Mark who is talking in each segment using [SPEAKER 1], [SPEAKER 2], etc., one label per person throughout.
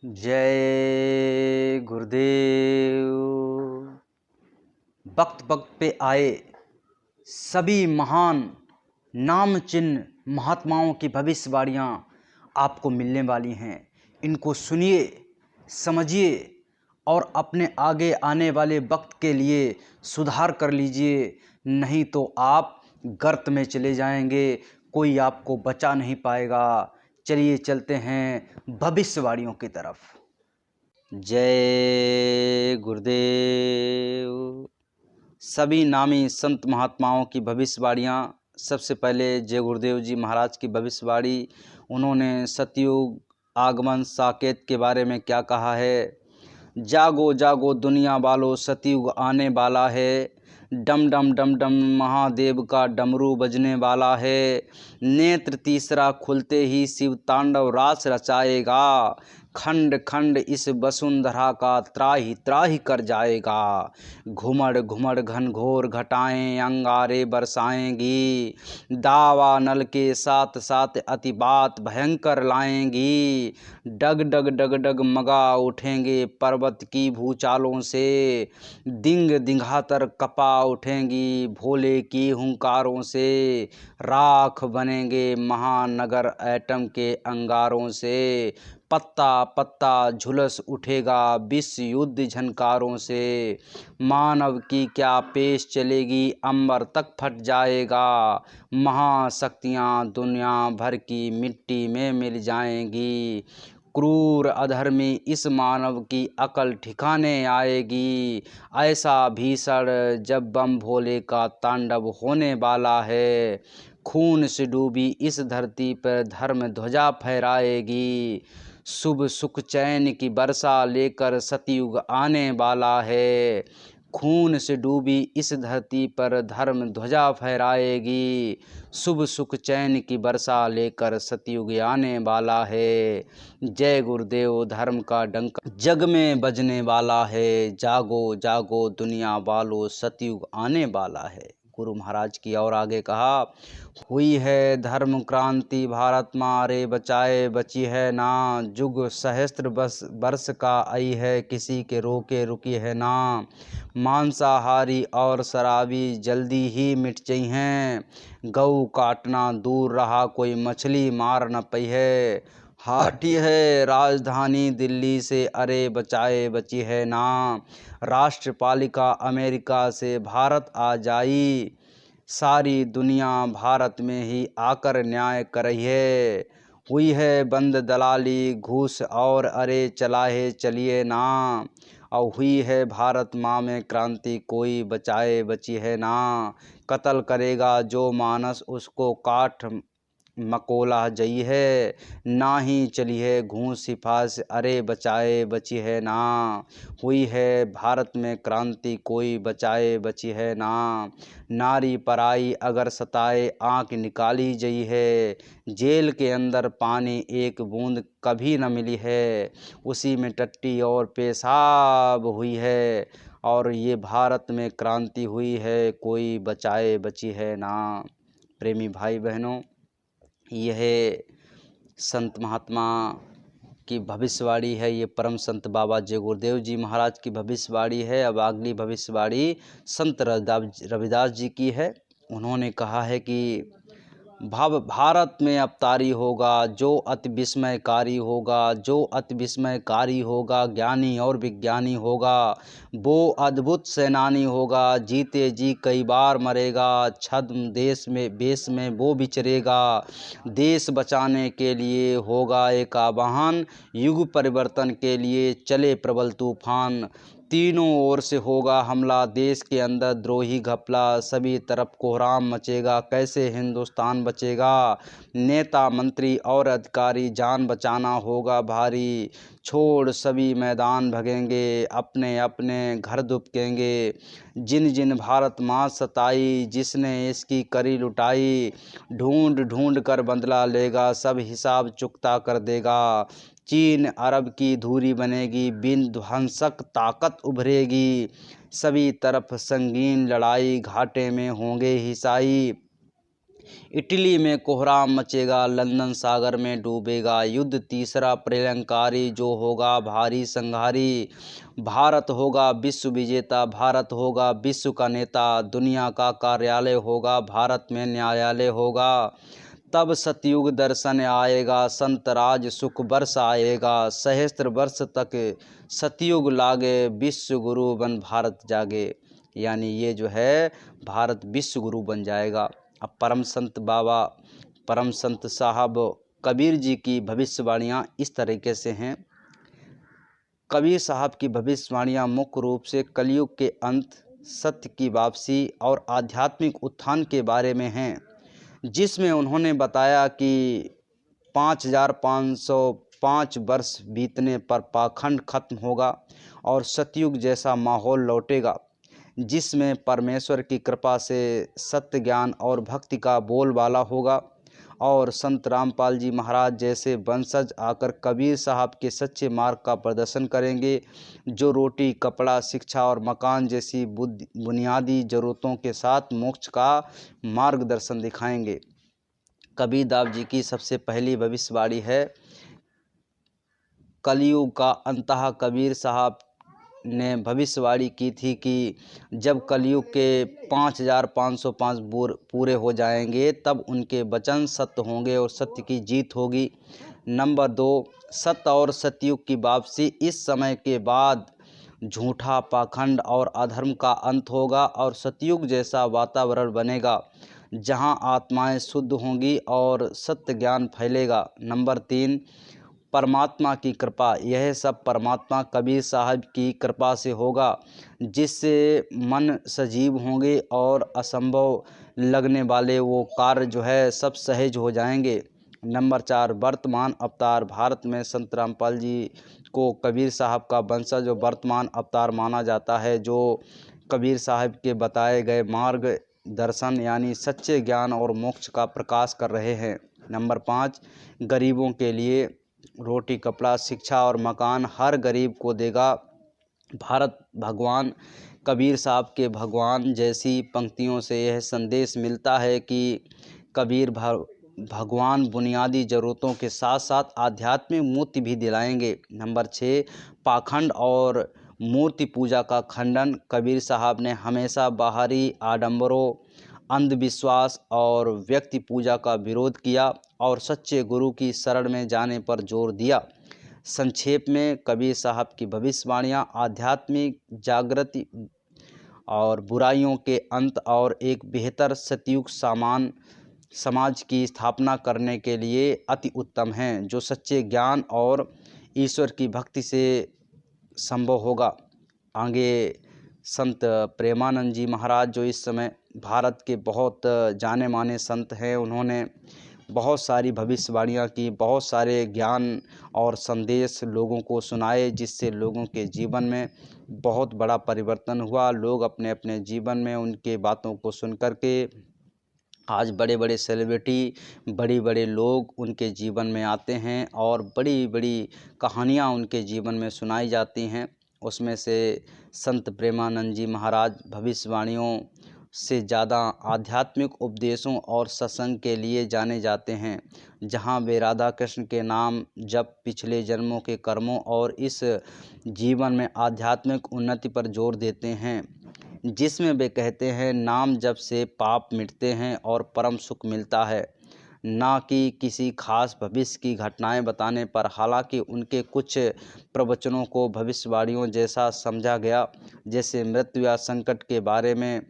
[SPEAKER 1] जय गुरुदेव। वक्त वक्त पे आए सभी महान नाम चिन्ह महात्माओं की भविष्यवाणियाँ आपको मिलने वाली हैं। इनको सुनिए, समझिए और अपने आगे आने वाले वक्त के लिए सुधार कर लीजिए, नहीं तो आप गर्त में चले जाएंगे, कोई आपको बचा नहीं पाएगा। चलिए चलते हैं भविष्यवाणियों की तरफ। जय गुरुदेव। सभी नामी संत महात्माओं की भविष्यवाणियाँ। सबसे पहले जय गुरुदेव जी महाराज की भविष्यवाणी। उन्होंने सतयुग आगमन साकेत के बारे में क्या कहा है। जागो जागो दुनिया वालों, सतयुग आने वाला है। डम डम डम डम महादेव का डमरू बजने वाला है। नेत्र तीसरा खुलते ही शिव तांडव रास रचाएगा। खंड खंड इस वसुंधरा का त्राहि त्राहि कर जाएगा। घुमड़ घुमड़ घनघोर घटाएं अंगारे बरसाएंगी। दावा नल के साथ साथ अतिबात भयंकर लाएंगी। डग डग डग डग मगा उठेंगे पर्वत की भूचालों से। दिंग दिंघातर कपा उठेंगी भोले की हुंकारों से। राख बनेंगे महानगर एटम के अंगारों से। पत्ता पत्ता झुलस उठेगा विश्व युद्ध झनकारों से। मानव की क्या पेश चलेगी, अंबर तक फट जाएगा। महाशक्तियाँ दुनिया भर की मिट्टी में मिल जाएंगी। क्रूर अधर्मी इस मानव की अकल ठिकाने आएगी। ऐसा भीषण जब बम भोले का तांडव होने वाला है। खून से डूबी इस धरती पर धर्म ध्वजा फहराएगी। शुभ सुख चैन की वर्षा लेकर सतयुग आने वाला है। खून से डूबी इस धरती पर धर्म ध्वजा फहराएगी। शुभ सुख चैन की वर्षा लेकर सतयुग आने वाला है। जय गुरुदेव। धर्म का डंका जग में बजने वाला है। जागो जागो दुनिया वालों, सतयुग आने वाला है। गुरु महाराज की और आगे कहा, हुई है धर्म क्रांति भारत मारे बचाए बची है ना। जुग सहस्त्र वर्ष का आई है, किसी के रोके रुकी है ना। मांसाहारी और शराबी जल्दी ही मिट गई हैं। गऊ काटना दूर रहा, कोई मछली मार न पई है। हाटी है राजधानी दिल्ली से, अरे बचाए बची है ना। राष्ट्रपालिका अमेरिका से भारत आ जाई। सारी दुनिया भारत में ही आकर न्याय कर रही है। हुई है बंद दलाली घूस और अरे चलाए चलिए ना। और हुई है भारत माँ में क्रांति, कोई बचाए बची है ना। कत्ल करेगा जो मानस, उसको काट मकोला जई है। ना ही चली है घूस सिफारिश, अरे बचाए बची है ना। हुई है भारत में क्रांति, कोई बचाए बची है ना। नारी पराई अगर सताए, आँख निकाली जई है। जेल के अंदर पानी एक बूंद कभी न मिली है। उसी में टट्टी और पेशाब हुई है। और ये भारत में क्रांति हुई है, कोई बचाए बची है ना। प्रेमी भाई बहनों, यह संत महात्मा की भविष्यवाणी है। ये परम संत बाबा जय गुरुदेव जी महाराज की भविष्यवाणी है। अब अगली भविष्यवाणी संत रविदास जी की है। उन्होंने कहा है कि भारत में अवतारी होगा जो अति विस्मयकारी होगा। जो अति विस्मयकारी होगा, ज्ञानी और विज्ञानी होगा। वो अद्भुत सेनानी होगा, जीते जी कई बार मरेगा। छद्म देश में बेस में वो विचरेगा। देश बचाने के लिए होगा एक आह्वान, युग परिवर्तन के लिए चले प्रबल तूफान। तीनों ओर से होगा हमला, देश के अंदर द्रोही घपला। सभी तरफ कोहराम मचेगा, कैसे हिंदुस्तान बचेगा। नेता मंत्री और अधिकारी जान बचाना होगा भारी। छोड़ सभी मैदान भगेंगे, अपने अपने घर दुबकेंगे। जिन जिन भारत माँ सताई, जिसने इसकी करी लुटाई। ढूंढ ढूंढ कर बदला लेगा, सब हिसाब चुकता कर देगा। चीन अरब की धूरी बनेगी, बिन ध्वंसक ताकत उभरेगी। सभी तरफ संगीन लड़ाई, घाटे में होंगे हिसाई। इटली में कोहराम मचेगा, लंदन सागर में डूबेगा। युद्ध तीसरा प्रलयंकारी, जो होगा भारी संहारी। भारत होगा विश्व विजेता, भारत होगा विश्व का नेता। दुनिया का कार्यालय होगा, भारत में न्यायालय होगा। तब सतयुग दर्शन आएगा, संत राज सुख वर्ष आएगा। सहस्त्र वर्ष तक सतयुग लागे, विश्व गुरु बन भारत जागे। यानी ये जो है भारत विश्व गुरु बन जाएगा। अब परम संत साहब कबीर जी की भविष्यवाणियाँ इस तरीके से हैं। कबीर साहब की भविष्यवाणियाँ मुख्य रूप से कलयुग के अंत, सत्य की वापसी और आध्यात्मिक उत्थान के बारे में हैं, जिसमें उन्होंने बताया कि 5505 वर्ष बीतने पर पाखंड खत्म होगा और सतयुग जैसा माहौल लौटेगा, जिसमें परमेश्वर की कृपा से सत्य ज्ञान और भक्ति का बोलबाला होगा। और संत रामपाल जी महाराज जैसे वंशज आकर कबीर साहब के सच्चे मार्ग का प्रदर्शन करेंगे, जो रोटी, कपड़ा, शिक्षा और मकान जैसी बुनियादी ज़रूरतों के साथ मोक्ष का मार्गदर्शन दिखाएंगे। कबीर दास जी की सबसे पहली भविष्यवाणी है कलयुग का अंतः। कबीर साहब ने भविष्यवाणी की थी कि जब कलयुग के 5505 पूरे हो जाएंगे, तब उनके वचन सत्य होंगे और सत्य की जीत होगी। नंबर 2, सत्य और सतयुग की वापसी। इस समय के बाद झूठा, पाखंड और अधर्म का अंत होगा और सतयुग जैसा वातावरण बनेगा, जहां आत्माएं शुद्ध होंगी और सत्य ज्ञान फैलेगा। नंबर 3, परमात्मा की कृपा। यह सब परमात्मा कबीर साहब की कृपा से होगा, जिससे मन सजीव होंगे और असंभव लगने वाले वो कार्य जो है सब सहज हो जाएंगे। नंबर 4, वर्तमान अवतार। भारत में संत रामपाल जी को कबीर साहब का वंशज जो वर्तमान अवतार माना जाता है, जो कबीर साहब के बताए गए मार्ग दर्शन यानी सच्चे ज्ञान और मोक्ष का प्रकाश कर रहे हैं। नंबर 5, गरीबों के लिए रोटी, कपड़ा, शिक्षा और मकान हर गरीब को देगा। भारत भगवान कबीर साहब के भगवान जैसी पंक्तियों से यह संदेश मिलता है कि कबीर भगवान बुनियादी ज़रूरतों के साथ साथ आध्यात्मिक मुक्ति भी दिलाएंगे। नंबर 6, पाखंड और मूर्ति पूजा का खंडन। कबीर साहब ने हमेशा बाहरी आडंबरों, अंधविश्वास और व्यक्ति पूजा का विरोध किया और सच्चे गुरु की शरण में जाने पर जोर दिया। संक्षेप में कबीर साहब की भविष्यवाणियाँ आध्यात्मिक जागृति और बुराइयों के अंत और एक बेहतर सतयुग समाज की स्थापना करने के लिए अति उत्तम हैं, जो सच्चे ज्ञान और ईश्वर की भक्ति से संभव होगा। आगे संत प्रेमानंद जी महाराज, जो इस समय भारत के बहुत जाने माने संत हैं, उन्होंने बहुत सारी भविष्यवाणियाँ की, बहुत सारे ज्ञान और संदेश लोगों को सुनाए, जिससे लोगों के जीवन में बहुत बड़ा परिवर्तन हुआ। लोग अपने अपने जीवन में उनके बातों को सुन कर के आज बड़े बड़े सेलिब्रिटी, बड़े बड़े लोग उनके जीवन में आते हैं और बड़ी बड़ी कहानियाँ उनके जीवन में सुनाई जाती हैं। उसमें से संत प्रेमानंद जी महाराज भविष्यवाणियों से ज़्यादा आध्यात्मिक उपदेशों और सत्संग के लिए जाने जाते हैं, जहां वे राधा कृष्ण के नाम जप, पिछले जन्मों के कर्मों और इस जीवन में आध्यात्मिक उन्नति पर जोर देते हैं, जिसमें वे कहते हैं नाम जप से पाप मिटते हैं और परम सुख मिलता है, ना कि किसी खास भविष्य की घटनाएं बताने पर। हालांकि उनके कुछ प्रवचनों को भविष्यवाणियों जैसा समझा गया, जैसे मृत्यु या संकट के बारे में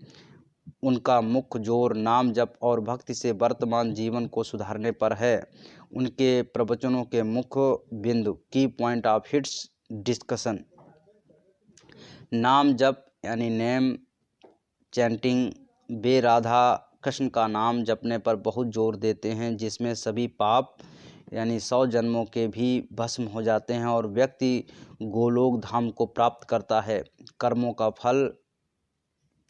[SPEAKER 1] उनका मुख्य जोर नाम जप और भक्ति से वर्तमान जीवन को सुधारने पर है। उनके प्रवचनों के मुख्य बिंदु, की पॉइंट ऑफ हिट्स डिस्कशन, नाम जप यानी नेम चैंटिंग। वे राधा कृष्ण का नाम जपने पर बहुत जोर देते हैं, जिसमें सभी पाप यानी 100 जन्मों के भी भस्म हो जाते हैं और व्यक्ति गोलोक धाम को प्राप्त करता है। कर्मों का फल,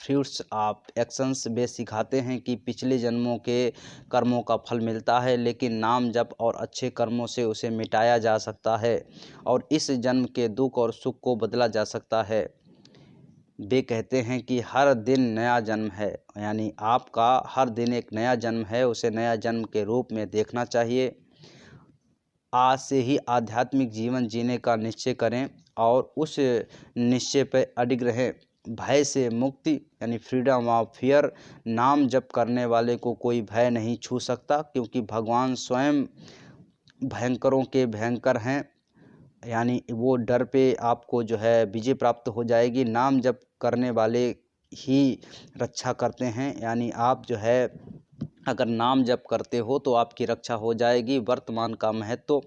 [SPEAKER 1] फ्रूट्स ऑफ एक्शंस। वे सिखाते हैं कि पिछले जन्मों के कर्मों का फल मिलता है, लेकिन नाम जप और अच्छे कर्मों से उसे मिटाया जा सकता है और इस जन्म के दुख और सुख को बदला जा सकता है। वे कहते हैं कि हर दिन नया जन्म है, यानी आपका हर दिन एक नया जन्म है, उसे नया जन्म के रूप में देखना चाहिए। आज से ही आध्यात्मिक जीवन जीने का निश्चय करें और उस निश्चय पर अडिग रहें। भय से मुक्ति यानी फ्रीडम ऑफ फियर। नाम जप करने वाले को कोई भय नहीं छू सकता, क्योंकि भगवान स्वयं भयंकरों के भयंकर हैं, यानी वो डर पे आपको जो है विजय प्राप्त हो जाएगी। नाम जप करने वाले ही रक्षा करते हैं, यानी आप जो है अगर नाम जप करते हो तो आपकी रक्षा हो जाएगी। वर्तमान का महत्व।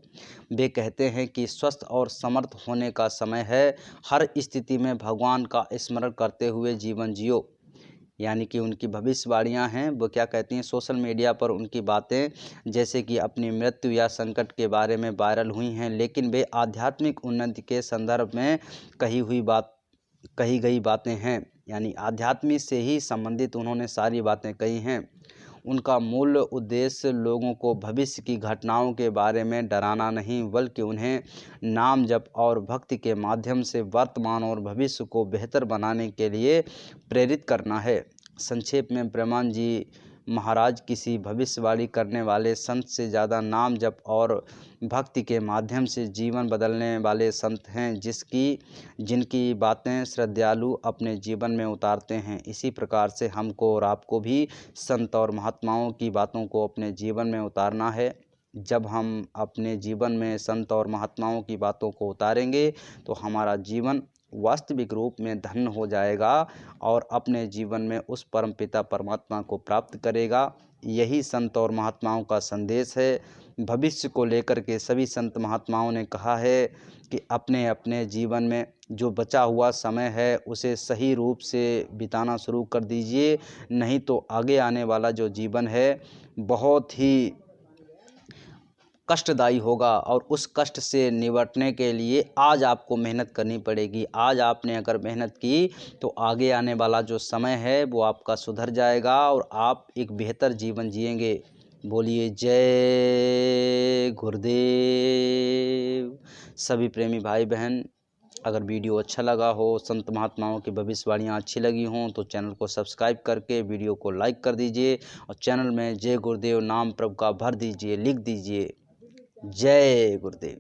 [SPEAKER 1] वे कहते हैं कि स्वस्थ और समर्थ होने का समय है। हर स्थिति में भगवान का स्मरण करते हुए जीवन जियो, यानी कि उनकी भविष्यवाणियां हैं। वो क्या कहती हैं, सोशल मीडिया पर उनकी बातें जैसे कि अपनी मृत्यु या संकट के बारे में वायरल हुई हैं, लेकिन वे आध्यात्मिक उन्नति के संदर्भ में कही गई बातें हैं, यानी आध्यात्मिक से ही संबंधित उन्होंने सारी बातें कही हैं। उनका मूल उद्देश्य लोगों को भविष्य की घटनाओं के बारे में डराना नहीं, बल्कि उन्हें नाम जप और भक्ति के माध्यम से वर्तमान और भविष्य को बेहतर बनाने के लिए प्रेरित करना है। संक्षेप में ब्रह्मानंद जी महाराज किसी भविष्यवाणी करने वाले संत से ज़्यादा नाम जप और भक्ति के माध्यम से जीवन बदलने वाले संत हैं, जिनकी बातें श्रद्धालु अपने जीवन में उतारते हैं। इसी प्रकार से हमको और आपको भी संत और महात्माओं की बातों को अपने जीवन में उतारना है। जब हम अपने जीवन में संत और महात्माओं की बातों को उतारेंगे तो हमारा जीवन वास्तविक रूप में धन्य हो जाएगा और अपने जीवन में उस परमपिता परमात्मा को प्राप्त करेगा। यही संत और महात्माओं का संदेश है। भविष्य को लेकर के सभी संत महात्माओं ने कहा है कि अपने अपने जीवन में जो बचा हुआ समय है उसे सही रूप से बिताना शुरू कर दीजिए, नहीं तो आगे आने वाला जो जीवन है बहुत ही कष्टदायी होगा और उस कष्ट से निपटने के लिए आज आपको मेहनत करनी पड़ेगी। आज आपने अगर मेहनत की तो आगे आने वाला जो समय है वो आपका सुधर जाएगा और आप एक बेहतर जीवन जिएंगे। बोलिए जय गुरुदेव। सभी प्रेमी भाई बहन, अगर वीडियो अच्छा लगा हो, संत महात्माओं की भविष्यवाणियाँ अच्छी लगी हों तो चैनल को सब्सक्राइब करके वीडियो को लाइक कर दीजिए और चैनल में जय गुरुदेव नाम प्रभु का भर दीजिए, लिख दीजिए। जय गुरुदेव।